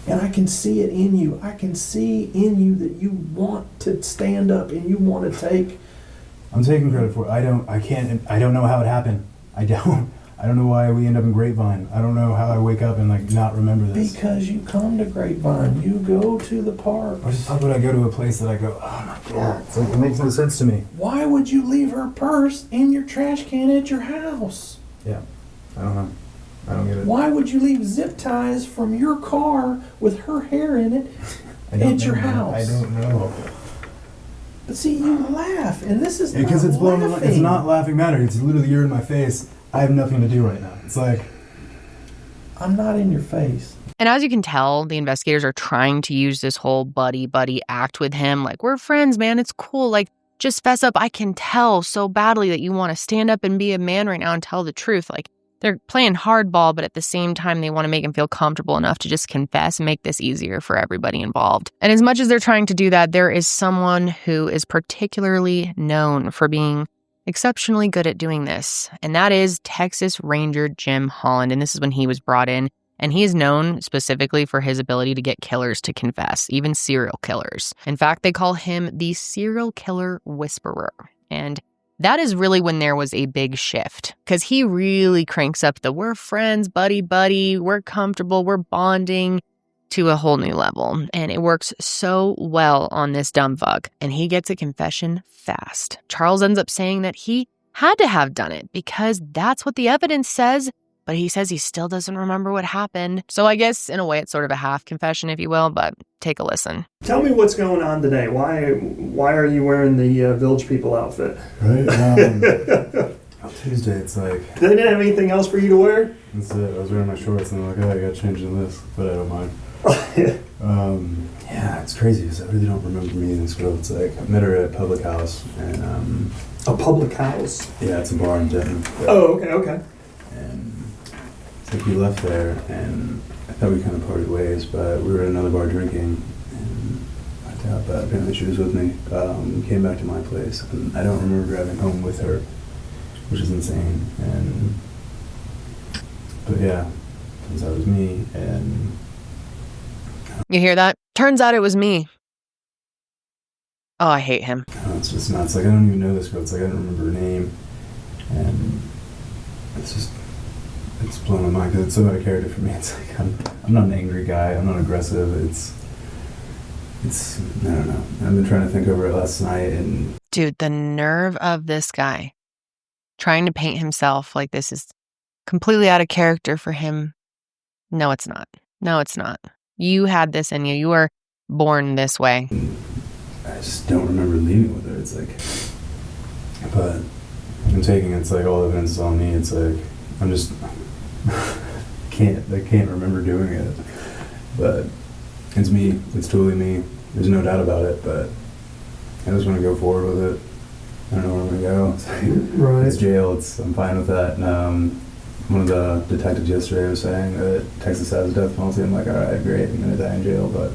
And I can see it in you. I can see in you that you want to stand up and you want to take. I'm taking credit for it. I don't know how it happened. I don't know why we end up in Grapevine. I don't know how I wake up and like not remember this. Because you come to Grapevine. You go to the park. I just thought when I go to a place that I go, oh my God. It's like, it makes no sense to me. Why would you leave her purse in your trash can at your house? Yeah, I don't know. I don't get it. Why would you leave zip ties from your car with her hair in it at your house? I don't know. But see, you laugh, and this is not because it's laughing. It's not laughing matter. It's literally you're in my face. I have nothing to do right now. It's like, I'm not in your face. And as you can tell, the investigators are trying to use this whole buddy act with him. Like, we're friends, man. It's cool. Like, just fess up. I can tell so badly that you want to stand up and be a man right now and tell the truth. Like, they're playing hardball, but at the same time, they want to make him feel comfortable enough to just confess and make this easier for everybody involved. And as much as they're trying to do that, there is someone who is particularly known for being exceptionally good at doing this, and that is Texas Ranger Jim Holland. And this is when he was brought in, and he is known specifically for his ability to get killers to confess, even serial killers. In fact, they call him the serial killer whisperer. And that is really when there was a big shift, because he really cranks up the we're friends, buddy, we're comfortable, we're bonding to a whole new level. And it works so well on this dumb fuck. And he gets a confession fast. Charles ends up saying that he had to have done it because that's what the evidence says. But he says he still doesn't remember what happened. So I guess in a way it's sort of a half confession, if you will, but take a listen. Tell me what's going on today. Why are you wearing the Village People outfit? Right. Tuesday, it's like... They didn't have anything else for you to wear? That's it. I was wearing my shorts and I'm like, oh, I gotta change in this, but I don't mind. Yeah, it's crazy because I really don't remember meeting this girl. It's like, I met her at a public house and... A public house? Yeah, it's a bar in Denton. Oh, okay. And it's like we left there and I thought we kind of parted ways, but we were at another bar drinking and I doubt that apparently she was with me. Came back to my place and I don't remember driving home with her, which is insane. But yeah, turns out it was me. And you hear that? Turns out it was me. Oh, I hate him. It's just nuts. Like, I don't even know this girl. It's like I don't remember her name, and it's blowing my mind because it's so out of character for me. It's like I'm not an angry guy. I'm not aggressive. It's I don't know. I've been trying to think over it last night, and dude, the nerve of this guy trying to paint himself like this is completely out of character for him. No, it's not. No, it's not. You had this in you. You were born this way. I just don't remember leaving with her. It's like, but I'm taking it's like all evidence is on me. It's like I'm just I can't remember doing it. But it's me. It's totally me. There's no doubt about it. But I just want to go forward with it. I don't know where I'm gonna go. It's like, right. It's jail. I'm fine with that. And, one of the detectives yesterday was saying that Texas has a death penalty. I'm like, all right, great. I'm gonna die in jail, but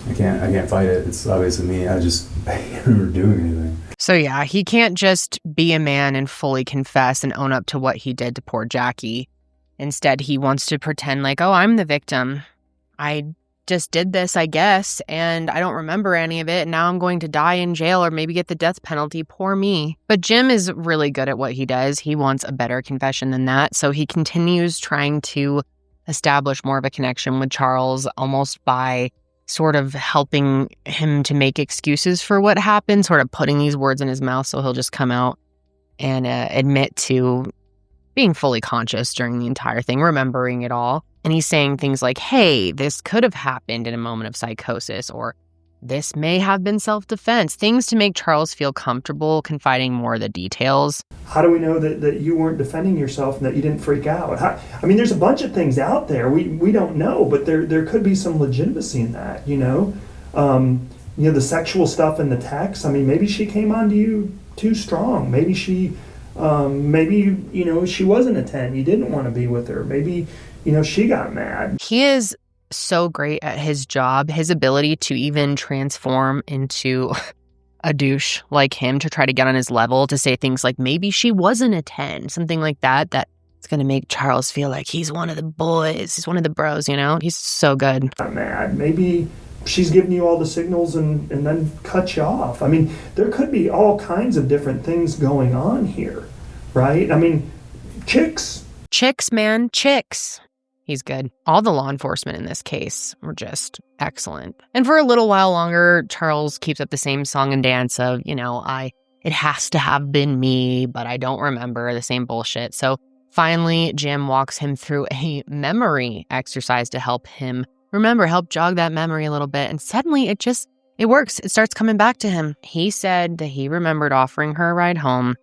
I can't fight it. It's obviously me. I can't remember doing anything. So yeah, he can't just be a man and fully confess and own up to what he did to poor Jackie. Instead, he wants to pretend like, oh, I'm the victim. I just did this, I guess, and I don't remember any of it, and now I'm going to die in jail or maybe get the death penalty. Poor me. But Jim is really good at what he does. He wants a better confession than that, so he continues trying to establish more of a connection with Charles, almost by sort of helping him to make excuses for what happened, sort of putting these words in his mouth so he'll just come out and admit to being fully conscious during the entire thing, remembering it all. And he's saying things like, hey, this could have happened in a moment of psychosis, or this may have been self-defense, things to make Charles feel comfortable confiding more of the details. How do we know that you weren't defending yourself and that you didn't freak out? There's a bunch of things out there we don't know, but there could be some legitimacy in that, the sexual stuff in the text. Maybe she came on to you too strong. Maybe she wasn't a 10. You didn't want to be with her. Maybe, she got mad. He is so great at his job, his ability to even transform into a douche like him to try to get on his level, to say things like maybe she wasn't a 10, something like that it's going to make Charles feel like he's one of the boys, he's one of the bros, He's so good. Got mad. Maybe she's giving you all the signals and then cut you off. There could be all kinds of different things going on here, right? Chicks, man, chicks. He's good. All the law enforcement in this case were just excellent. And for a little while longer, Charles keeps up the same song and dance of, it has to have been me, but I don't remember, the same bullshit. So finally, Jim walks him through a memory exercise to help him help jog that memory a little bit. And suddenly it works. It starts coming back to him. He said that he remembered offering her a ride home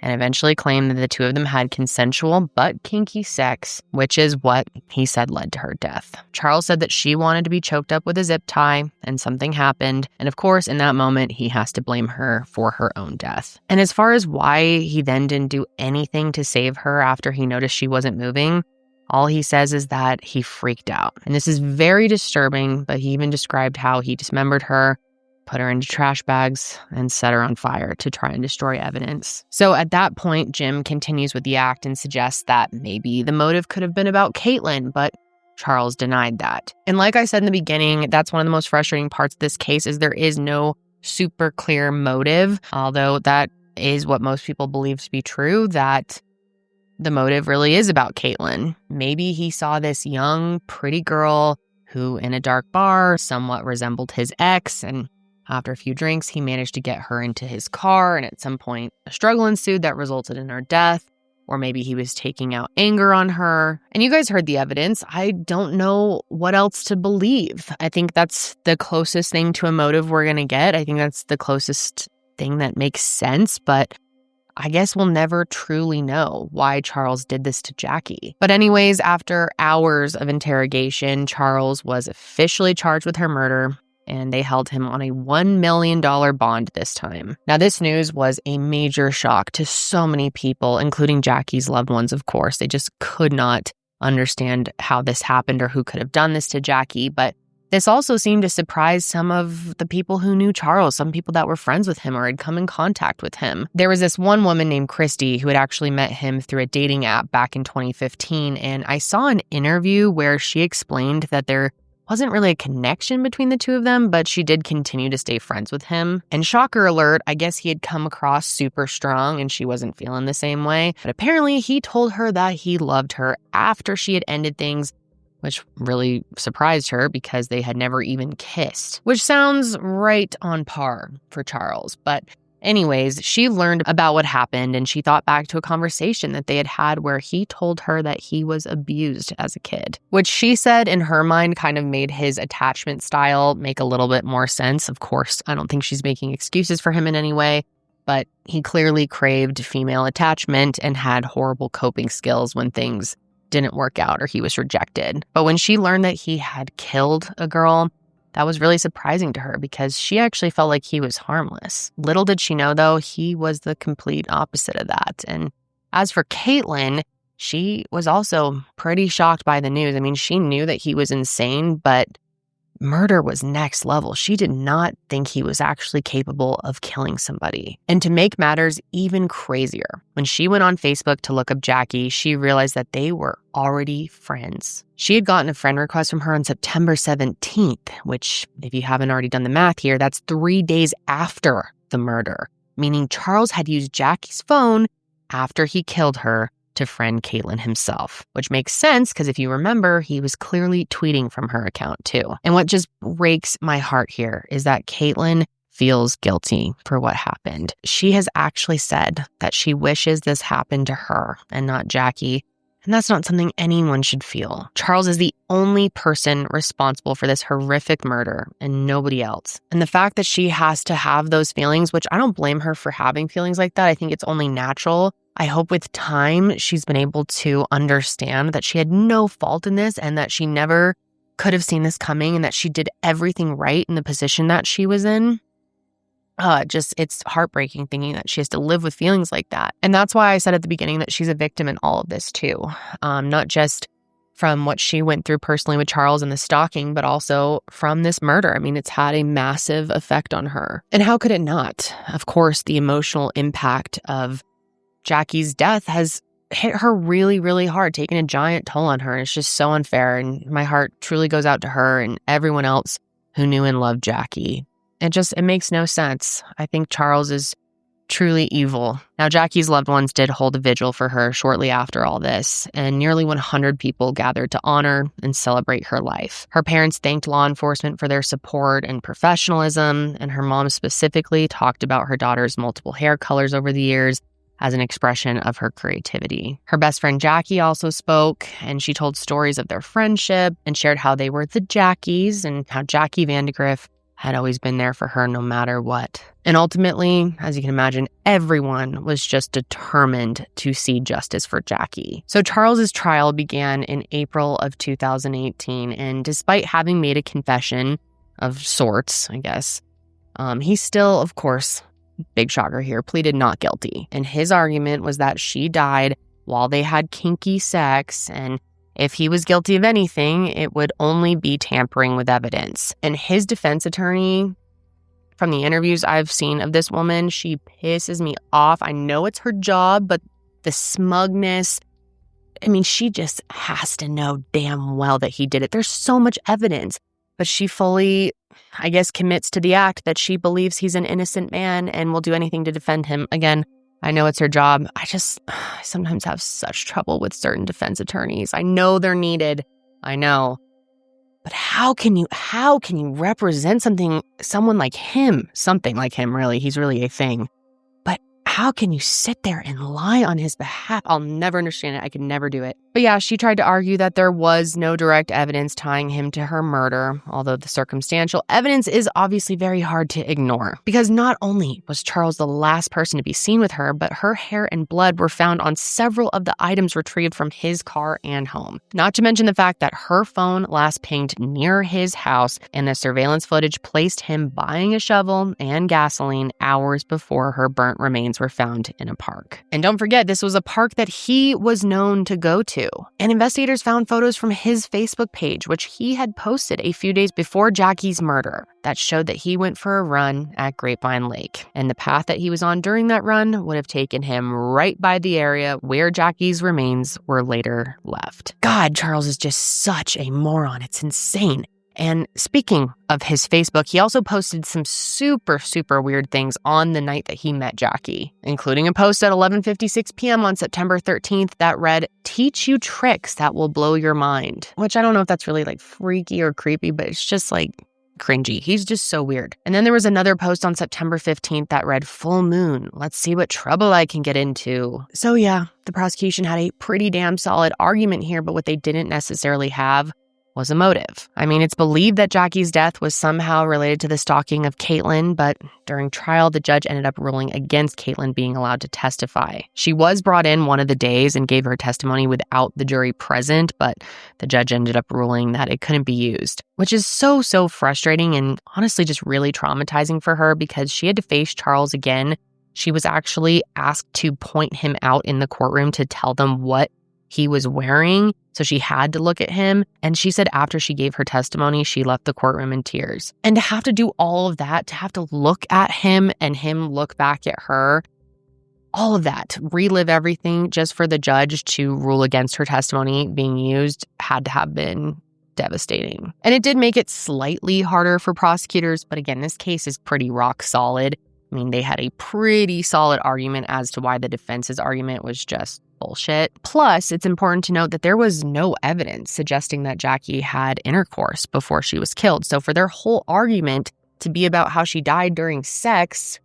and eventually claimed that the two of them had consensual but kinky sex, which is what he said led to her death. Charles said that she wanted to be choked up with a zip tie, and something happened. And of course, in that moment, he has to blame her for her own death. And as far as why he then didn't do anything to save her after he noticed she wasn't moving, all he says is that he freaked out. And this is very disturbing, but he even described how he dismembered her, put her into trash bags, and set her on fire to try and destroy evidence. So at that point, Jim continues with the act and suggests that maybe the motive could have been about Caitlyn, but Charles denied that. And like I said in the beginning, that's one of the most frustrating parts of this case is there is no super clear motive, although that is what most people believe to be true, that the motive really is about Caitlyn. Maybe he saw this young, pretty girl who in a dark bar somewhat resembled his ex, and after a few drinks, he managed to get her into his car, and at some point, a struggle ensued that resulted in her death. Or maybe he was taking out anger on her. And you guys heard the evidence. I don't know what else to believe. I think that's the closest thing to a motive we're going to get. I think that's the closest thing that makes sense, but I guess we'll never truly know why Charles did this to Jackie. But anyways, after hours of interrogation, Charles was officially charged with her murder, and they held him on a $1 million bond this time. Now, this news was a major shock to so many people, including Jackie's loved ones, of course. They just could not understand how this happened or who could have done this to Jackie. But this also seemed to surprise some of the people who knew Charles, some people that were friends with him or had come in contact with him. There was this one woman named Christy who had actually met him through a dating app back in 2015, and I saw an interview where she explained that there wasn't really a connection between the two of them, but she did continue to stay friends with him. And shocker alert, I guess he had come across super strong and she wasn't feeling the same way. But apparently he told her that he loved her after she had ended things, which really surprised her because they had never even kissed, which sounds right on par for Charles. But anyways, she learned about what happened and she thought back to a conversation that they had had where he told her that he was abused as a kid, which she said in her mind kind of made his attachment style make a little bit more sense. Of course, I don't think she's making excuses for him in any way, but he clearly craved female attachment and had horrible coping skills when things didn't work out or he was rejected. But when she learned that he had killed a girl, that was really surprising to her because she actually felt like he was harmless. Little did she know, though, he was the complete opposite of that. And as for Caitlyn, she was also pretty shocked by the news. I mean, she knew that he was insane, but murder was next level. She did not think he was actually capable of killing somebody. And to make matters even crazier, when she went on Facebook to look up Jackie, she realized that they were already friends. She had gotten a friend request from her on September 17th, which, if you haven't already done the math here, that's 3 days after the murder, meaning Charles had used Jackie's phone after he killed her to friend Caitlyn himself, which makes sense because if you remember, he was clearly tweeting from her account too. And what just breaks my heart here is that Caitlyn feels guilty for what happened. She has actually said that she wishes this happened to her and not Jackie. And that's not something anyone should feel. Charles is the only person responsible for this horrific murder and nobody else. And the fact that she has to have those feelings, which I don't blame her for having feelings like that. I think it's only natural. I hope with time she's been able to understand that she had no fault in this and that she never could have seen this coming and that she did everything right in the position that she was in. It's heartbreaking thinking that she has to live with feelings like that. And that's why I said at the beginning that she's a victim in all of this too. Not just from what she went through personally with Charles and the stalking, but also from this murder. I mean, it's had a massive effect on her. And how could it not? Of course, the emotional impact of Jackie's death has hit her really, really hard, taking a giant toll on her. It's just so unfair. And my heart truly goes out to her and everyone else who knew and loved Jackie. It makes no sense. I think Charles is truly evil. Now, Jackie's loved ones did hold a vigil for her shortly after all this, and nearly 100 people gathered to honor and celebrate her life. Her parents thanked law enforcement for their support and professionalism, and her mom specifically talked about her daughter's multiple hair colors over the years as an expression of her creativity. Her best friend Jackie also spoke, and she told stories of their friendship and shared how they were the Jackies and how Jackie Vandagriff had always been there for her no matter what. And ultimately, as you can imagine, everyone was just determined to see justice for Jackie. So Charles's trial began in April of 2018, and despite having made a confession of sorts, I guess, he still, of course, big shocker here, pleaded not guilty. And his argument was that she died while they had kinky sex, and if he was guilty of anything, it would only be tampering with evidence. And his defense attorney, from the interviews I've seen of this woman, she pisses me off. I know it's her job, but the smugness, I mean, she just has to know damn well that he did it. There's so much evidence, but she fully, I guess, commits to the act that she believes he's an innocent man and will do anything to defend him. Again, I know it's her job. I sometimes have such trouble with certain defense attorneys. I know they're needed. I know. But how can you represent someone like him? Something like him, really. He's really a thing. But how can you sit there and lie on his behalf? I'll never understand it. I could never do it. But yeah, she tried to argue that there was no direct evidence tying him to her murder, although the circumstantial evidence is obviously very hard to ignore. Because not only was Charles the last person to be seen with her, but her hair and blood were found on several of the items retrieved from his car and home. Not to mention the fact that her phone last pinged near his house, and the surveillance footage placed him buying a shovel and gasoline hours before her burnt remains were found in a park. And don't forget, this was a park that he was known to go to. And investigators found photos from his Facebook page, which he had posted a few days before Jackie's murder, that showed that he went for a run at Grapevine Lake. And the path that he was on during that run would have taken him right by the area where Jackie's remains were later left. God, Charles is just such a moron. It's insane. And speaking of his Facebook, he also posted some super, super weird things on the night that he met Jackie, including a post at 11:56 p.m. on September 13th that read, "Teach you tricks that will blow your mind," which I don't know if that's really like freaky or creepy, but it's just like cringy. He's just so weird. And then there was another post on September 15th that read, "Full moon. Let's see what trouble I can get into." So yeah, the prosecution had a pretty damn solid argument here, but what they didn't necessarily have was a motive. I mean, it's believed that Jackie's death was somehow related to the stalking of Caitlyn, but during trial, the judge ended up ruling against Caitlyn being allowed to testify. She was brought in one of the days and gave her testimony without the jury present, but the judge ended up ruling that it couldn't be used, which is so frustrating and honestly just really traumatizing for her because she had to face Charles again. She was actually asked to point him out in the courtroom to tell them what he was wearing, so she had to look at him. And she said after she gave her testimony, she left the courtroom in tears. And to have to do all of that, to have to look at him and him look back at her, all of that, relive everything just for the judge to rule against her testimony being used, had to have been devastating. And it did make it slightly harder for prosecutors, but again, this case is pretty rock solid. I mean, they had a pretty solid argument as to why the defense's argument was just bullshit. Plus, it's important to note that there was no evidence suggesting that Jackie had intercourse before she was killed. So for their whole argument to be about how she died during sex,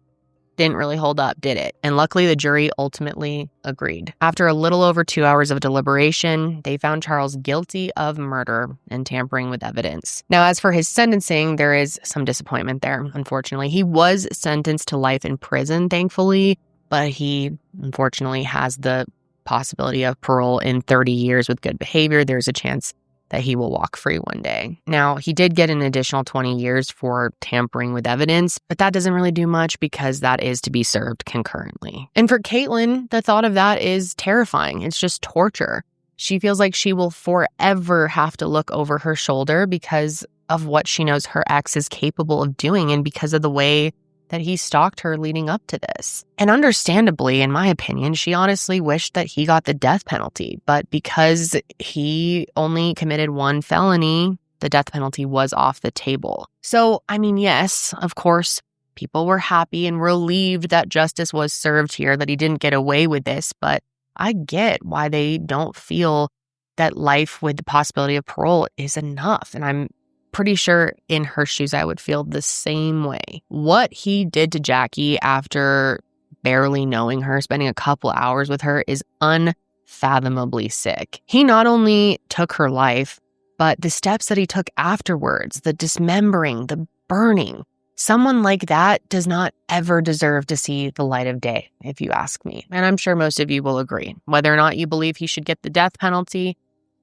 didn't really hold up, did it? And luckily, the jury ultimately agreed. After a little over 2 hours of deliberation, they found Charles guilty of murder and tampering with evidence. Now, as for his sentencing, there is some disappointment there, unfortunately. He was sentenced to life in prison, thankfully, but he unfortunately has the possibility of parole in 30 years with good behavior. There's a chance that he will walk free one day. Now, he did get an additional 20 years for tampering with evidence, but that doesn't really do much because that is to be served concurrently. And for Caitlyn, the thought of that is terrifying. It's just torture. She feels like she will forever have to look over her shoulder because of what she knows her ex is capable of doing and because of the way that he stalked her leading up to this. And understandably, in my opinion, she honestly wished that he got the death penalty. But because he only committed one felony, the death penalty was off the table. So, I mean, yes, of course, people were happy and relieved that justice was served here, that he didn't get away with this. But I get why they don't feel that life with the possibility of parole is enough. And I'm pretty sure in her shoes, I would feel the same way. What he did to Jackie after barely knowing her, spending a couple hours with her, is unfathomably sick. He not only took her life, but the steps that he took afterwards, the dismembering, the burning. Someone like that does not ever deserve to see the light of day, if you ask me. And I'm sure most of you will agree. Whether or not you believe he should get the death penalty,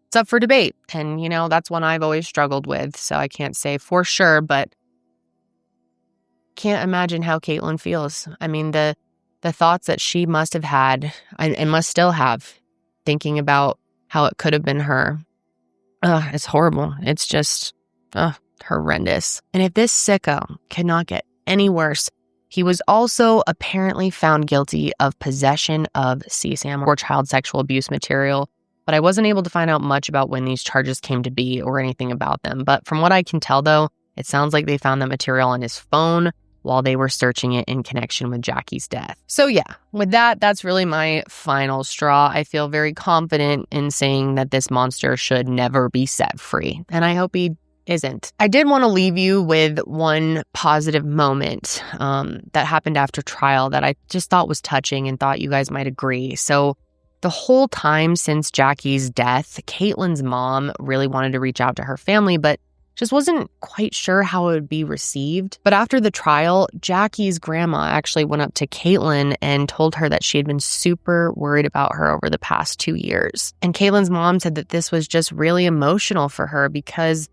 it's up for debate. And, you know, that's one I've always struggled with. So I can't say for sure, but can't imagine how Caitlyn feels. I mean, the thoughts that she must have had and must still have thinking about how it could have been her. It's horrible. It's just horrendous. And if this sicko cannot get any worse, he was also apparently found guilty of possession of CSAM or child sexual abuse material. But I wasn't able to find out much about when these charges came to be or anything about them. But from what I can tell, though, it sounds like they found that material on his phone while they were searching it in connection with Jackie's death. So yeah, with that, that's really my final straw. I feel very confident in saying that this monster should never be set free. And I hope he isn't. I did want to leave you with one positive moment that happened after trial that I just thought was touching and thought you guys might agree. So the whole time since Jackie's death, Caitlyn's mom really wanted to reach out to her family, but just wasn't quite sure how it would be received. But after the trial, Jackie's grandma actually went up to Caitlyn and told her that she had been super worried about her over the past 2 years. And Caitlyn's mom said that this was just really emotional for her because,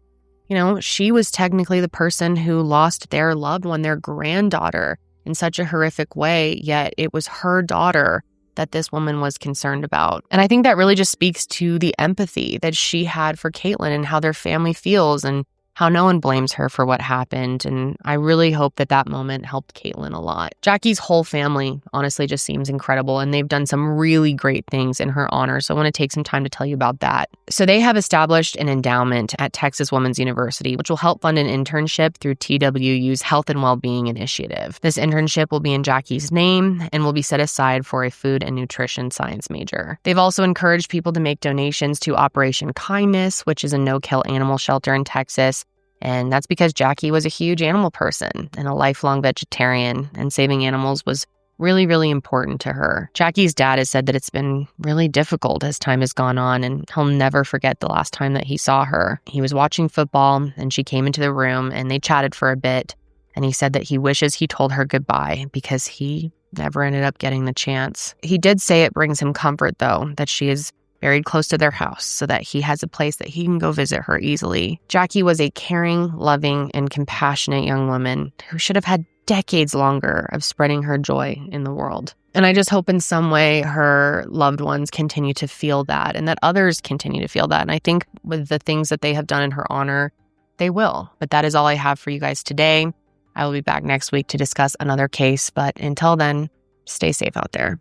you know, she was technically the person who lost their loved one, their granddaughter, in such a horrific way, yet it was her daughter that this woman was concerned about. And I think that really just speaks to the empathy that she had for Caitlyn and how their family feels and how no one blames her for what happened. And I really hope that that moment helped Caitlyn a lot. Jackie's whole family honestly just seems incredible, and they've done some really great things in her honor. So I want to take some time to tell you about that. So they have established an endowment at Texas Women's University, which will help fund an internship through TWU's Health and Wellbeing Initiative. This internship will be in Jackie's name and will be set aside for a food and nutrition science major. They've also encouraged people to make donations to Operation Kindness, which is a no-kill animal shelter in Texas. And that's because Jackie was a huge animal person and a lifelong vegetarian, and saving animals was really, really important to her. Jackie's dad has said that it's been really difficult as time has gone on, and he'll never forget the last time that he saw her. He was watching football, and she came into the room, and they chatted for a bit, and he said that he wishes he told her goodbye because he never ended up getting the chance. He did say it brings him comfort, though, that she is buried close to their house so that he has a place that he can go visit her easily. Jackie was a caring, loving, and compassionate young woman who should have had decades longer of spreading her joy in the world. And I just hope in some way her loved ones continue to feel that and that others continue to feel that. And I think with the things that they have done in her honor, they will. But that is all I have for you guys today. I will be back next week to discuss another case. But until then, stay safe out there.